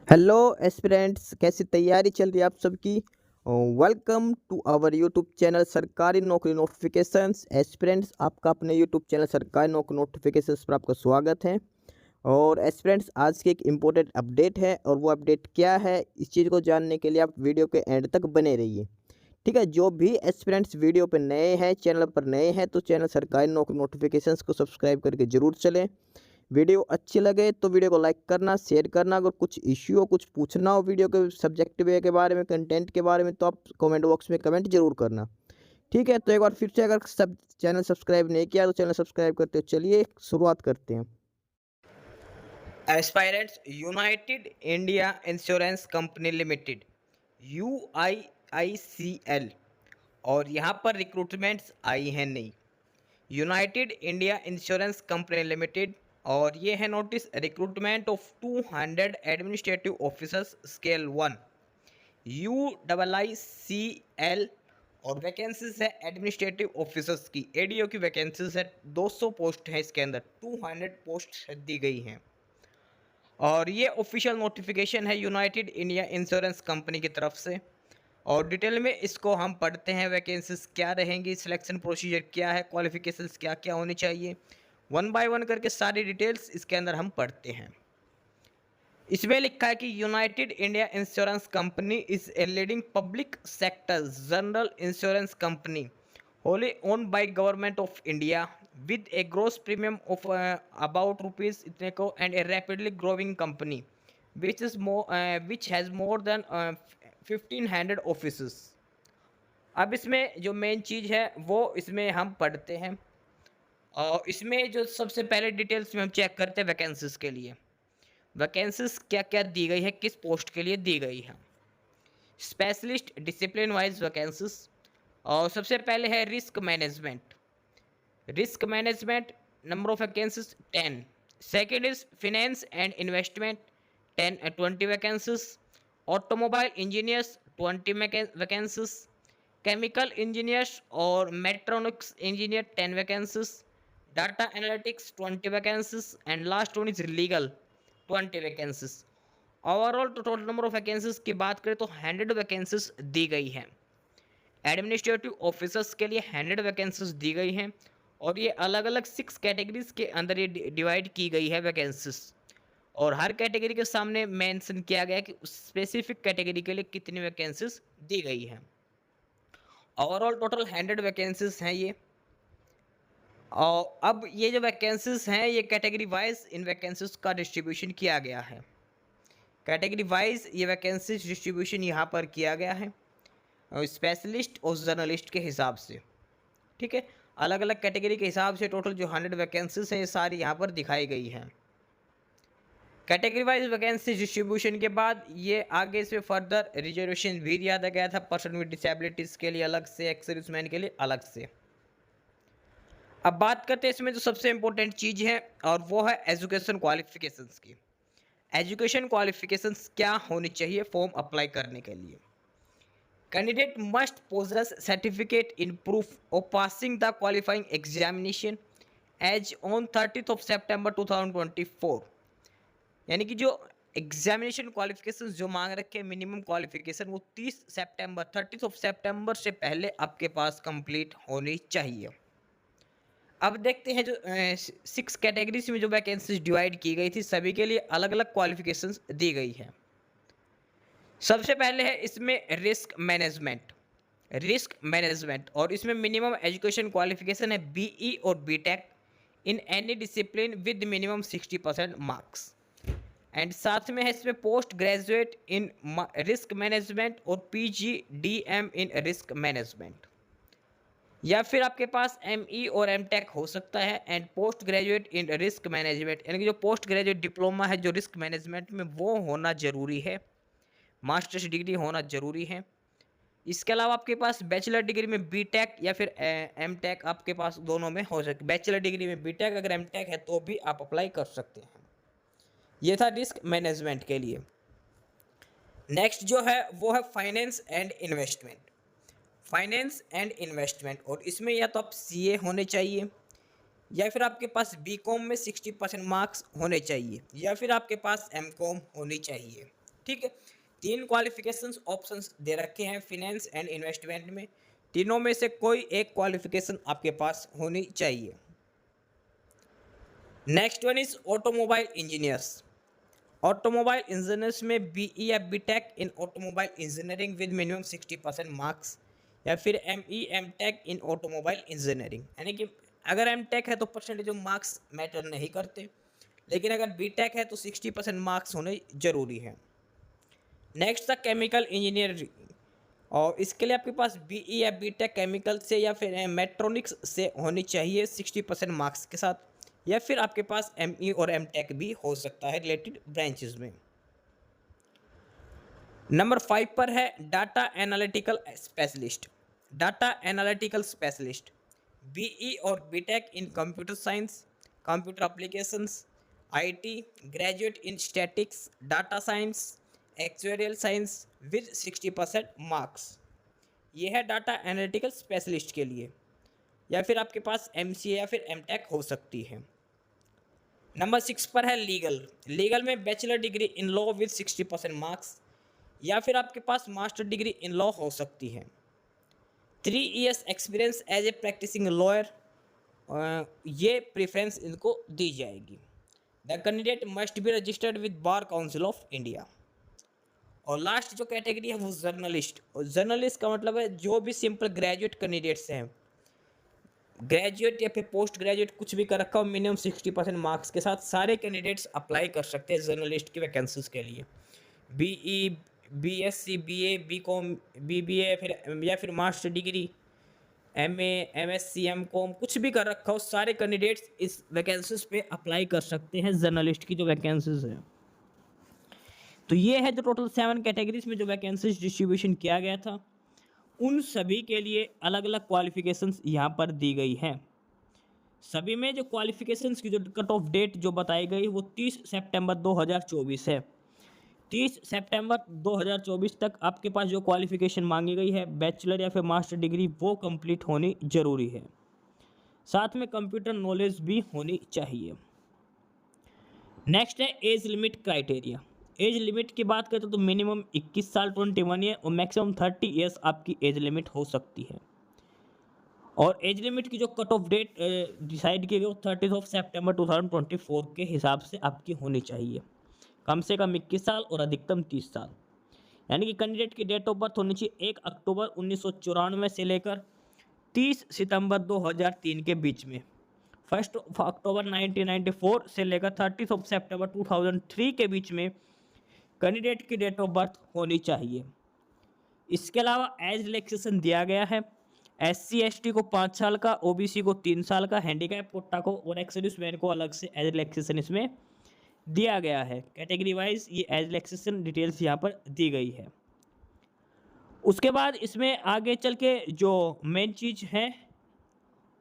Hello aspirants, कैसी तैयारी चल रही है आप सबकी। Welcome to our YouTube channel सरकारी नौकरी नोटिफिकेशंस। एस्पिरेंट्स, आपका अपने यूट्यूब चैनल सरकारी नौकरी नोटिफिकेशंस पर आपका स्वागत है। और एस्पिरेंट्स, आज की एक इम्पोर्टेंट अपडेट है, और वो अपडेट क्या है इस चीज़ को जानने के लिए आप वीडियो के एंड तक बने रहिए। ठीक है, जो भी एस्पिरेंट्स वीडियो पर नए हैं, चैनल पर नए हैं, तो चैनल सरकारी नौकरी नोटिफिकेशंस को सब्सक्राइब करके जरूर चलें। वीडियो अच्छी लगे तो वीडियो को लाइक करना, शेयर करना। अगर कुछ इश्यू हो, कुछ पूछना हो वीडियो के सब्जेक्ट वे के बारे में, कंटेंट के बारे में, तो आप कमेंट बॉक्स में कमेंट जरूर करना। ठीक है, तो एक बार फिर से, अगर सब चैनल सब्सक्राइब नहीं किया तो चैनल सब्सक्राइब करते हो। चलिए शुरुआत करते हैं। Aspirants United India insurance company limited, UIICL, और यहाँ पर रिक्रूटमेंट्स आई हैं नहीं। United India insurance company limited, और ये है notice recruitment of 200 administrative officers scale 1, UIICL। और वैकेंसीज है एडमिनिस्ट्रेटिव ऑफिसर्स की, ADO की वैकेंसीज है। 200 पोस्ट है इसके अंदर, 200 पोस्ट दी गई हैं। और ये ऑफिशियल नोटिफिकेशन है यूनाइटेड इंडिया इंश्योरेंस कंपनी की तरफ से। और डिटेल में इसको हम पढ़ते हैं, वैकेंसीज क्या रहेंगी, सिलेक्शन प्रोसीजर क्या है, क्वालिफिकेशंस क्या क्या होनी चाहिए, वन बाय वन करके सारी डिटेल्स इसके अंदर हम पढ़ते हैं। इसमें लिखा है कि United India insurance company is a leading public sector general insurance company wholly owned by government of India with a gross premium of about rupees इतने को and a rapidly growing company which has more than 1500 offices। अब इसमें जो main चीज़ है वो इसमें हम पढ़ते हैं। और इसमें जो सबसे पहले डिटेल्स में हम चेक करते हैं वैकेंसीज के लिए। वैकेंसीज क्या क्या दी गई है, किस पोस्ट के लिए दी गई है। स्पेशलिस्ट डिसिप्लिन वाइज वैकेंसीज, और सबसे पहले है risk management. Risk management number of vacancies 10। Second is finance and investment 20 vacancies. Automobile engineers 20 vacancies. Chemical engineers और mechatronics engineer 10 vacancies. Data analytics 20 vacancies, and last one is legal 20 vacancies. Overall total number of vacancies की बात करें तो 100 vacancies दी गई हैं। Administrative officers के लिए 100 vacancies दी गई हैं, और ये अलग अलग 6 कैटेगरीज के अंदर ये डिवाइड की गई है वैकेंसीज। और हर कैटेगरी के सामने मेंशन किया गया है कि उस स्पेसिफिक कैटेगरी के लिए कितनी वैकेंसीज दी गई हैं। ओवरऑल टोटल 100 वैकेंसीज हैं ये। और अब ये जो वैकेंसीज हैं ये कैटेगरी वाइज इन वैकेंसीज का डिस्ट्रीब्यूशन किया गया है। कैटेगरी वाइज ये वैकेंसीज डिस्ट्रीब्यूशन यहाँ पर किया गया है स्पेशलिस्ट और जर्नलिस्ट के हिसाब से। ठीक है, अलग अलग कैटेगरी के हिसाब से टोटल जो 100 वैकेंसीज हैं ये सारी यहाँ पर दिखाई गई हैं। कैटेगरी वाइज वैकेंसी डिस्ट्रीब्यूशन के बाद ये आगे इसमें फर्दर रिजर्वेशन भी दिया गया था, पर्सन विद डिसेबिलिटीज़ के लिए अलग से, एक्स सर्विसमैन के लिए अलग से। अब बात करते हैं इसमें जो सबसे इम्पोर्टेंट चीज़ है, और वो है एजुकेशन क्वालिफिकेशंस की। एजुकेशन क्वालिफिकेशंस क्या होनी चाहिए फॉर्म अप्लाई करने के लिए। Candidate must possess certificate in proof of passing the qualifying examination as on 30th of September 2024। यानी कि जो एग्जामिनेशन क्वालिफिकेशन जो मांग रखे हैं मिनिमम क्वालिफिकेशन, वो 30th ऑफ सितंबर से पहले आपके पास कंप्लीट होनी चाहिए। अब देखते हैं जो 6 कैटेगरीज में जो वैकेंसीज डिवाइड की गई थी, सभी के लिए अलग अलग क्वालिफिकेशंस दी गई है। सबसे पहले है इसमें रिस्क मैनेजमेंट। रिस्क मैनेजमेंट, और इसमें मिनिमम एजुकेशन क्वालिफिकेशन है BE और BTech in any discipline with minimum 60% marks. And साथ में है इसमें post graduate in risk management और PGDM इन रिस्क मैनेजमेंट, या फिर आपके पास ME और MTech हो सकता है। And post graduate in risk management, यानी कि जो पोस्ट ग्रेजुएट डिप्लोमा है जो रिस्क मैनेजमेंट में, वो होना ज़रूरी है, मास्टर्स डिग्री होना ज़रूरी है। इसके अलावा आपके पास बैचलर डिग्री में BTech या फिर MTech आपके पास दोनों में हो सकती। बैचलर डिग्री में BTech, अगर MTech है तो भी आप अप्लाई कर सकते हैं। ये था रिस्क मैनेजमेंट के लिए। नेक्स्ट जो है वो है finance and investment. Finance and investment, और इसमें या तो आप CA होने चाहिए, या फिर आपके पास BCom में 60% मार्क्स होने चाहिए, या फिर आपके पास MCom होनी चाहिए। ठीक है। 3 क्वालिफिकेशंस ऑप्शंस दे रखे हैं फाइनेंस एंड इन्वेस्टमेंट में, तीनों में से कोई एक क्वालिफिकेशन आपके पास होनी चाहिए। Next one is automobile engineers. Automobile engineers में बीई या BTech in automobile engineering with minimum 60% marks, या फिर ME MTech in automobile engineering. यानी कि अगर एमटेक है तो परसेंटेज ऑफ मार्क्स मैटर नहीं करते, लेकिन अगर बीटेक है तो 60% मार्क्स होने जरूरी है। नेक्स्ट था केमिकल इंजीनियरिंग, और इसके लिए आपके पास बीई या बीटेक केमिकल से या फिर मेट्रोनिक्स से होनी चाहिए 60% मार्क्स के साथ, या फिर आपके पास एमई और एमटेक भी हो सकता है रिलेटेड ब्रांचेस में। नंबर 5 पर है data analytical specialist. Data analytical specialist BE और BTech in computer science, computer applications, IT, graduate in statistics, data science, actuarial science with 60% marks. ये है डाटा एनालिटिकल स्पेशलिस्ट के लिए, या फिर आपके पास एमसीए या फिर एमटेक हो सकती है। नंबर 6 पर है लीगल। लीगल में bachelor degree in law with 60% marks, या फिर आपके पास मास्टर डिग्री इन लॉ हो सकती है। 3 years experience as a practising lawyer, ये प्रेफरेंस इनको दी जाएगी। The candidate must be registered with bar council of India. और लास्ट जो कैटेगरी है वो जर्नलिस्ट। और जर्नलिस्ट का मतलब है जो भी सिंपल ग्रेजुएट कैंडिडेट्स हैं, ग्रेजुएट या फिर पोस्ट ग्रेजुएट कुछ भी कर रखा हो, मिनिमम 60% मार्क्स के साथ सारे कैंडिडेट्स अप्लाई कर सकते हैं जर्नलिस्ट की वैकेंसीज के लिए। BE, BSc, BA, BCom, BBA, फिर या फिर master degree, MA, MSc, MCom कुछ भी कर रखा हो, सारे कैंडिडेट्स इस वैकेंसीज पे अप्लाई कर सकते हैं जर्नलिस्ट की जो वैकेंसीज है। तो ये है जो टोटल 7 कैटेगरीज में जो वैकेंसीज डिस्ट्रीब्यूशन किया गया था, उन सभी के लिए अलग अलग क्वालिफिकेशंस यहाँ पर दी गई हैं। सभी में जो क्वालिफिकेशंस की जो कट ऑफ डेट जो बताई गई वो 30 सितंबर 2024 है। 30 सितंबर 2024 तक आपके पास जो क्वालिफिकेशन मांगी गई है बैचलर या फिर मास्टर डिग्री वो कंप्लीट होनी जरूरी है, साथ में कंप्यूटर नॉलेज भी होनी चाहिए। नेक्स्ट है age limit criteria. Age limit की बात करें तो मिनिमम 21 साल 21 ईयर और मैक्सिमम 30 ईयर्स आपकी एज लिमिट हो सकती है। और एज लिमिट की जो कट ऑफ डेट डिसाइड की गई वो 30 सितंबर 2024 के हिसाब से आपकी होनी चाहिए। कम से कम 21 साल और अधिकतम 30 साल। यानी कि कैंडिडेट की डेट ऑफ बर्थ होनी चाहिए 1 अक्टूबर 1994 से लेकर 30 सितंबर 2003 के बीच में। 1 अक्टूबर 1994 से लेकर 30 सितंबर 2003 के बीच में कैंडिडेट की डेट ऑफ बर्थ होनी चाहिए। इसके अलावा एज रिलैक्सेशन दिया गया है। SC ST को 5 साल का, OBC को 3 साल का, हैंडीकैप कोटा को और एक्स सर्विसमैन को अलग से एज रिलैक्सेशन इसमें दिया गया है। कैटेगरी वाइज ये एज रिलैक्सेशन डिटेल्स यहाँ पर दी गई है। उसके बाद इसमें आगे चल के जो मेन चीज़ है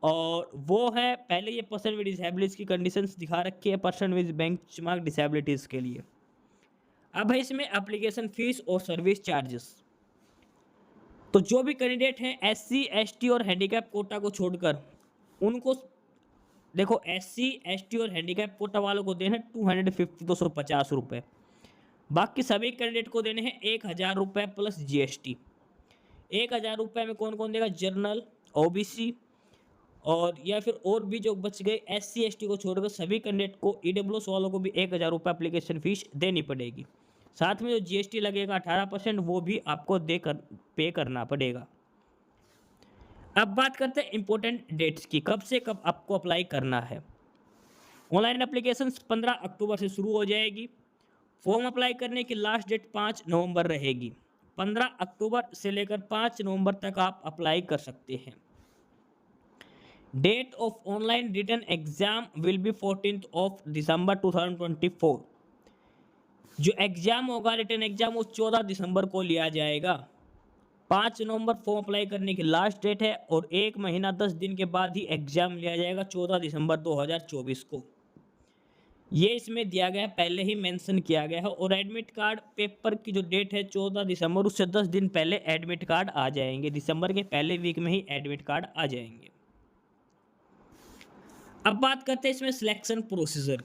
और वो है, पहले ये पर्सन विद डिसेबिलिटीज़ की कंडीशंस दिखा रखी है पर्सन विद बेंचमार्क डिसेबिलिटीज़ के लिए। अब है इसमें एप्लीकेशन फीस और सर्विस चार्जेस। तो जो भी कैंडिडेट हैं SC ST और हैंडीकैप कोटा को छोड़कर, उनको देखो SC ST और हैंडीकैप कोटा वालों को देने 250 रुपये। बाकी सभी कैंडिडेट को देने हैं 1000 रुपये प्लस GST। 1000 रुपये में कौन कौन देगा? जनरल, OBC और या फिर और भी जो बच गए SC ST को छोड़कर सभी कैंडिडेट को EWS वालों को भी 1000 रुपये एप्लीकेशन फीस देनी पड़ेगी। साथ में जो GST लगेगा 18% वो भी आपको पे करना पड़ेगा। अब बात करते हैं इंपॉर्टेंट डेट्स की, कब से कब आपको अप्लाई करना है। ऑनलाइन एप्लीकेशन 15 अक्टूबर से शुरू हो जाएगी। फॉर्म अप्लाई करने की लास्ट डेट 5 नवंबर रहेगी। 15 अक्टूबर से लेकर 5 नवंबर तक आप अप्लाई कर सकते हैं। Date of online written exam will be 14 December 2024। जो एग्जाम होगा रिटन एग्जाम वो 14 दिसंबर को लिया जाएगा। 5 नवंबर फॉर्म अप्लाई करने की लास्ट डेट है और 1 महीना 10 दिन के बाद ही एग्जाम लिया जाएगा 14 दिसंबर 2024 को। ये इसमें दिया गया है, पहले ही मेंशन किया गया है। और एडमिट कार्ड पेपर की जो डेट है 14 दिसंबर, उससे 10 दिन पहले एडमिट कार्ड आ जाएंगे। दिसंबर के पहले वीक में ही एडमिट कार्ड आ जाएंगे। अब बात करते हैं इसमें सिलेक्शन प्रोसीजर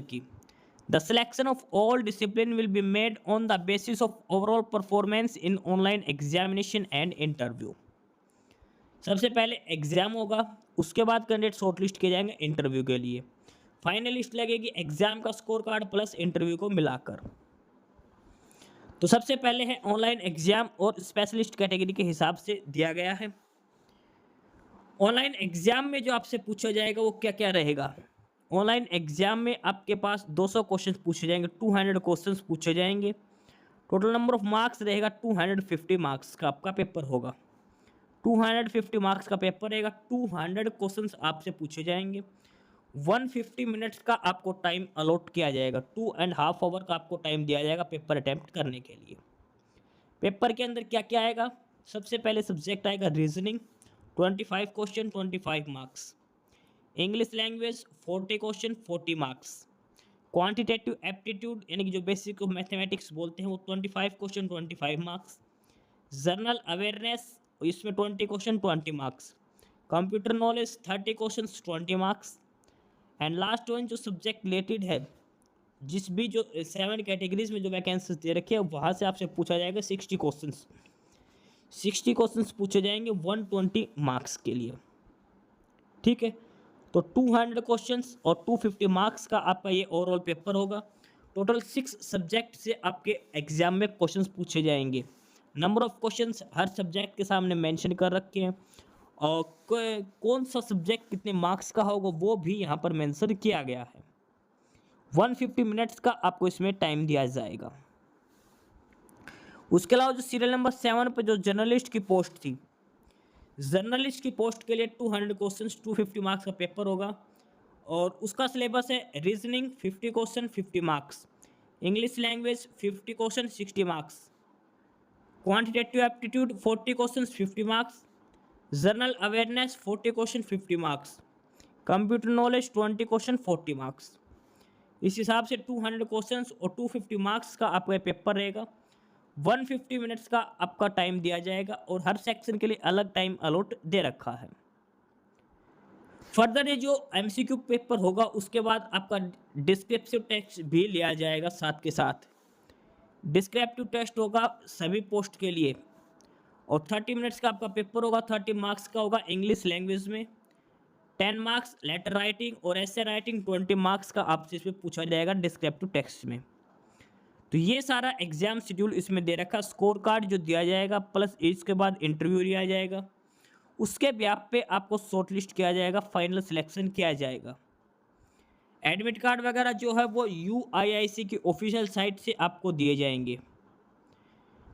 की। The selection of all discipline will be made on the basis of overall performance in online examination and interview. सबसे पहले एग्जाम होगा, उसके बाद कैंडिडेट शॉर्टलिस्ट किए जाएंगे इंटरव्यू के लिए। फाइनल लिस्ट लगेगी एग्जाम का स्कोर कार्ड प्लस इंटरव्यू को मिलाकर। तो सबसे पहले है ऑनलाइन एग्जाम और स्पेशलिस्ट कैटेगरी के हिसाब से दिया गया है। ऑनलाइन एग्जाम में जो आपसे पूछा जाएगा वो क्या क्या रहेगा। ऑनलाइन एग्जाम में आपके पास 200 क्वेश्चंस पूछे जाएंगे, 200 क्वेश्चंस पूछे जाएंगे। टोटल नंबर ऑफ मार्क्स रहेगा 250 मार्क्स का आपका पेपर होगा। 250 मार्क्स का पेपर रहेगा, 200 क्वेश्चंस आपसे पूछे जाएंगे। 150 मिनट्स का आपको टाइम अलॉट किया जाएगा, 2.5 आवर का आपको टाइम दिया जाएगा पेपर अटेम्प्ट करने के लिए। पेपर के अंदर क्या क्या आएगा, सबसे पहले सब्जेक्ट आएगा reasoning, 25 question 25 marks. English language 40 question 40 marks. Quantitative aptitude यानी कि जो बेसिक ऑफ मैथमेटिक्स बोलते हैं वो 25 क्वेश्चन 25 मार्क्स। जनरल अवेयरनेस इसमें 20 question 20 marks. Computer knowledge 30 question 20 marks. And last one जो सब्जेक्ट रिलेटेड है, जिस भी जो 7 कैटेगरीज में जो वैकेंसीज दे रखी है वहाँ से आपसे पूछा जाएगा 60 क्वेश्चंस। 60 क्वेश्चंस पूछे जाएंगे 120 मार्क्स के लिए। ठीक है, तो 200 क्वेश्चंस और 250 मार्क्स का आपका ये ओवरऑल पेपर होगा। टोटल 6 सब्जेक्ट से आपके एग्जाम में क्वेश्चंस पूछे जाएंगे। Number of questions her subject के सामने मेंशन कर रखे हैं और कौन सा सब्जेक्ट कितने मार्क्स का होगा वो भी यहाँ पर मेंशन किया गया है। 150 मिनट्स का आपको इसमें टाइम दिया जाएगा। उसके अलावा जो सीरियल नंबर 7 पर जो जर्नलिस्ट की पोस्ट थी, जर्नलिस्ट की पोस्ट के लिए 200 क्वेश्चंस 250 मार्क्स का पेपर होगा और उसका सिलेबस है reasoning 50 question 50 marks, English language 50 question 60 marks, quantitative aptitude 40 question 50 marks, general awareness 40 question 50 marks, computer knowledge 20 question 40 marks. इस हिसाब से 200 क्वेश्चंस और 250 मार्क्स का आपका पेपर रहेगा। 150 मिनट्स का आपका टाइम दिया जाएगा और हर सेक्शन के लिए अलग टाइम अलॉट दे रखा है। फर्दर ये जो एमसीक्यू पेपर होगा उसके बाद आपका डिस्क्रिप्टिव टेस्ट भी लिया जाएगा साथ के साथ। डिस्क्रिप्टिव टेस्ट होगा सभी पोस्ट के लिए और 30 मिनट्स का आपका पेपर होगा। 30 मार्क्स का होगा इंग्लिश लैंग्वेज में, 10 मार्क्स लेटर राइटिंग और ऐसे राइटिंग 20 मार्क्स का आपसे इसमें पूछा जाएगा डिस्क्रिप्टिव टेक्स्ट में। तो ये सारा एग्जाम शेड्यूल इसमें दे रखा, स्कोर कार्ड जो दिया जाएगा प्लस इसके बाद इंटरव्यू लिया जाएगा, उसके ब्याप पे आपको शॉर्टलिस्ट किया जाएगा, फाइनल सिलेक्शन किया जाएगा। एडमिट कार्ड वगैरह जो है वो UIIC की ऑफिशियल साइट से आपको दिए जाएंगे।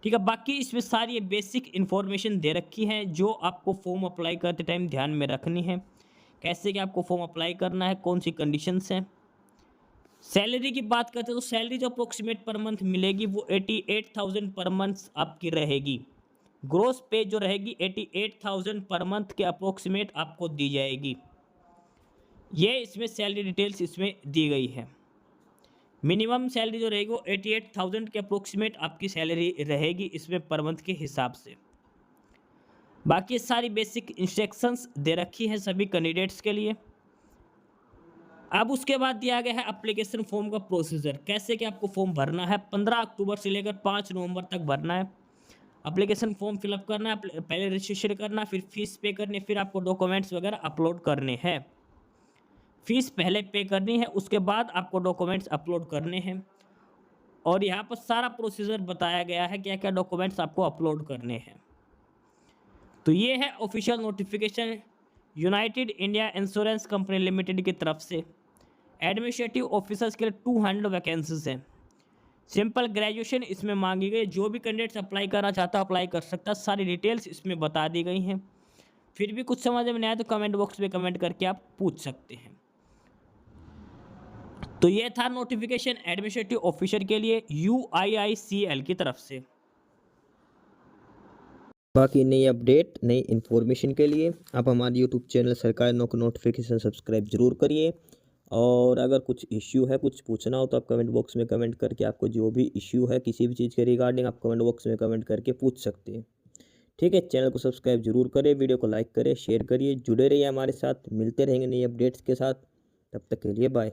ठीक है, बाकी इसमें सारी बेसिक इन्फॉर्मेशन दे रखी है जो आपको फॉर्म अप्लाई करते टाइम ध्यान में रखनी है। कैसे कि आपको फॉर्म अप्लाई करना है, कौन सी कंडीशंस हैं। सैलरी की बात करते हैं तो सैलरी जो अप्रोक्सीमेट पर मंथ मिलेगी वो 88,000 पर मंथ आपकी रहेगी। ग्रोस पे जो रहेगी 88,000 पर मंथ के अप्रोक्सीमेट आपको दी जाएगी। ये इसमें सैलरी डिटेल्स इसमें दी गई है। मिनिमम सैलरी जो रहेगी वो 88,000 के अप्रोक्सीमेट आपकी सैलरी रहेगी इसमें पर मंथ के हिसाब से। बाकी सारी बेसिक इंस्ट्रक्शंस दे रखी हैं सभी कैंडिडेट्स के लिए। अब उसके बाद दिया गया है एप्लीकेशन फॉर्म का प्रोसीजर, कैसे कि आपको फॉर्म भरना है। 15 अक्टूबर से लेकर 5 नवंबर तक भरना है। एप्लीकेशन फॉर्म फिलअप करना है, पहले रजिस्ट्रेशन करना, फिर फीस पे करनी, फिर आपको डॉक्यूमेंट्स वगैरह अपलोड करने हैं। फीस पहले पे करनी है, उसके बाद आपको डॉक्यूमेंट्स अपलोड करने हैं और यहाँ पर सारा प्रोसीजर बताया गया है क्या क्या डॉक्यूमेंट्स आपको अपलोड करने हैं। तो ये है official notification United India insurance company limited की तरफ से। एडमिनिस्ट्रेटिव ऑफिसर्स के लिए 200 वैकेंसीज हैं। सिंपल ग्रेजुएशन इसमें मांगी गई, जो भी कैंडिडेट्स अप्लाई करना चाहता है अप्लाई कर सकता है। सारी डिटेल्स इसमें बता दी गई हैं। फिर भी कुछ समझ में नहीं आया तो कमेंट बॉक्स में कमेंट करके आप पूछ सकते हैं। तो ये था नोटिफिकेशन एडमिनिस्ट्रेटिव ऑफिसर के लिए UIICL की तरफ से। बाकी नई अपडेट नई इन्फॉर्मेशन के लिए आप हमारे यूट्यूब चैनल सरकारी नौकरी नोटिफिकेशन सब्सक्राइब जरूर करिए। और अगर कुछ इश्यू है, कुछ पूछना हो तो आप कमेंट बॉक्स में कमेंट करके आपको जो भी इश्यू है किसी भी चीज़ के रिगार्डिंग आप कमेंट बॉक्स में कमेंट करके पूछ सकते हैं। ठीक है, चैनल को सब्सक्राइब जरूर करें, वीडियो को लाइक करें, शेयर करिए, जुड़े रहिए हमारे साथ। मिलते रहेंगे नई अपडेट्स के साथ, तब तक के लिए बाय।